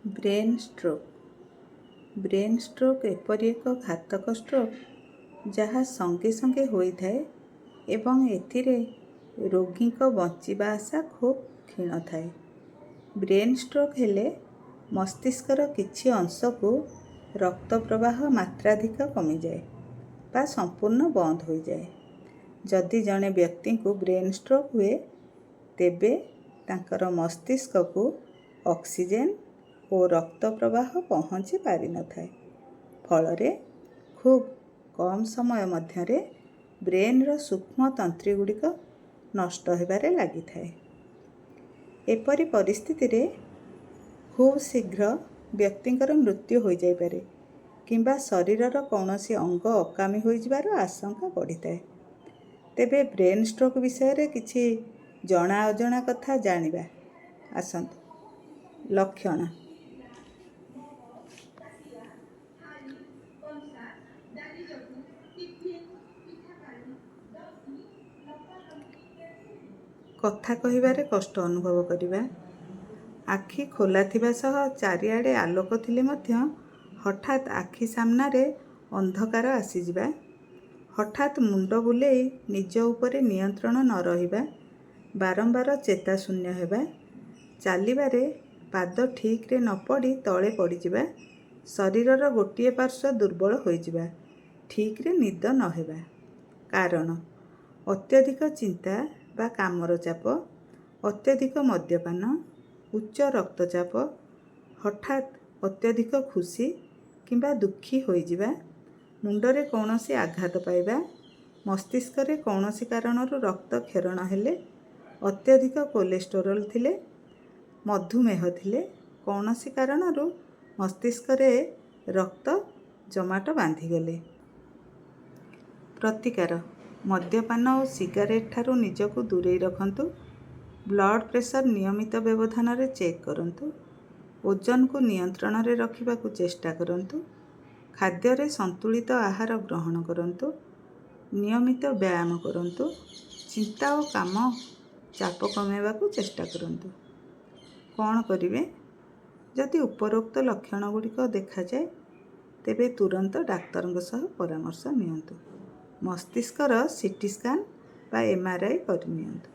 Brain stroke ଏପରି ଏକ ଘାତକ ଷ୍ଟ୍ରୋକ୍ ଯାହା ସଙ୍ଗେ ସଙ୍ଗେ ହୋଇଥାଏ ଏବଂ ଏଥିରେ ରୋଗୀଙ୍କ ବଞ୍ଚିବା ଆଶା ଖୁବ୍ କ୍ଷୀଣ ଥାଏ। ବ୍ରେନ୍ ଷ୍ଟ୍ରୋକ୍ ହେଲେ ମସ୍ତିଷ୍କର କିଛି ଅଂଶକୁ ରକ୍ତ ପ୍ରବାହ ମାତ୍ରାଧିକ କମିଯାଏ ବା ସମ୍ପୂର୍ଣ୍ଣ ବନ୍ଦ ହୋଇଯାଏ। ଯଦି ଜଣେ ବ୍ୟକ୍ତିଙ୍କୁ ବ୍ରେନ୍ ଷ୍ଟ୍ରୋକ୍ ହୁଏ, ତେବେ ତାଙ୍କର ମସ୍ତିଷ୍କକୁ ଅକ୍ସିଜେନ୍ ଓ ରକ୍ତ ପ୍ରବାହ ପହଞ୍ଚି ପାରିନଥାଏ। ଫଳରେ ଖୁବ୍ କମ୍ ସମୟ ମଧ୍ୟରେ ବ୍ରେନ୍ର ସୂକ୍ଷ୍ମ ତନ୍ତ୍ରୀଗୁଡ଼ିକ ନଷ୍ଟ ହେବାରେ ଲାଗିଥାଏ। ଏପରି ପରିସ୍ଥିତିରେ ଖୁବ୍ ଶୀଘ୍ର ବ୍ୟକ୍ତିଙ୍କର ମୃତ୍ୟୁ ହୋଇଯାଇପାରେ କିମ୍ବା ଶରୀରର କୌଣସି ଅଙ୍ଗ ଅକାମୀ ହୋଇଯିବାର ଆଶଙ୍କା ବଢ଼ିଥାଏ। ତେବେ ବ୍ରେନ୍ ଷ୍ଟ୍ରୋକ୍ ବିଷୟରେ କିଛି ଜଣା ଅଜଣା କଥା ଜାଣିବା। ଆସନ୍ତୁ। ଲକ୍ଷଣ। କଥା କହିବାରେ କଷ୍ଟ ଅନୁଭବ କରିବା। ଆଖି ଖୋଲା ଥିବା ସହ ଚାରିଆଡ଼େ ଆଲୋକ ଥିଲେ ମଧ୍ୟ ହଠାତ୍ ଆଖି ସାମ୍ନାରେ ଅନ୍ଧକାର ଆସିଯିବା। ହଠାତ୍ ମୁଣ୍ଡ ବୁଲେଇ ନିଜ ଉପରେ ନିୟନ୍ତ୍ରଣ ନ ରହିବା। ବାରମ୍ବାର ଚେତାଶୂନ୍ୟ ହେବା। ଚାଲିବାରେ ପାଦ ଠିକ୍ରେ ନ ପଡ଼ି ତଳେ ପଡ଼ିଯିବା। ଶରୀରର ଗୋଟିଏ ପାର୍ଶ୍ୱ ଦୁର୍ବଳ ହୋଇଯିବା। ଠିକ୍ରେ ନିଦ ନ ହେବା। କାରଣ: ଅତ୍ୟଧିକ ଚିନ୍ତା ବା କାମର ଚାପ, ଅତ୍ୟଧିକ ମଦ୍ୟପାନ, ଉଚ୍ଚ ରକ୍ତଚାପ, ହଠାତ୍ ଅତ୍ୟଧିକ ଖୁସି କିମ୍ବା ଦୁଃଖୀ ହୋଇଯିବା, ମୁଣ୍ଡରେ କୌଣସି ଆଘାତ ପାଇବା, ମସ୍ତିଷ୍କରେ କୌଣସି କାରଣରୁ ରକ୍ତ କ୍ଷରଣ ହେଲେ, ଅତ୍ୟଧିକ କୋଲେଷ୍ଟରଲ୍ ଥିଲେ, ମଧୁମେହ ଥିଲେ, କୌଣସି କାରଣରୁ ମସ୍ତିଷ୍କରେ ରକ୍ତ ଜମାଟ ବାନ୍ଧିଗଲେ। ପ୍ରତିକାର: ମଦ୍ୟପାନ ଓ ସିଗାରେଟ୍ ଠାରୁ ନିଜକୁ ଦୂରେଇ ରଖନ୍ତୁ। ବ୍ଲଡ୍ ପ୍ରେସର ନିୟମିତ ବ୍ୟବଧାନରେ ଚେକ୍ କରନ୍ତୁ। ଓଜନକୁ ନିୟନ୍ତ୍ରଣରେ ରଖିବାକୁ ଚେଷ୍ଟା କରନ୍ତୁ। ଖାଦ୍ୟରେ ସନ୍ତୁଳିତ ଆହାର ଗ୍ରହଣ କରନ୍ତୁ। ନିୟମିତ ବ୍ୟାୟାମ କରନ୍ତୁ। ଚିନ୍ତା ଓ କାମ ଚାପ କମାଇବାକୁ ଚେଷ୍ଟା କରନ୍ତୁ। କ'ଣ କରିବେ? ଯଦି ଉପରୋକ୍ତ ଲକ୍ଷଣଗୁଡ଼ିକ ଦେଖାଯାଏ, ତେବେ ତୁରନ୍ତ ଡାକ୍ତରଙ୍କ ସହ ପରାମର୍ଶ ନିଅନ୍ତୁ। ମସ୍ତିଷ୍କର ସିଟି ସ୍କାନ୍ ବା MRI କରିନିଅନ୍ତୁ।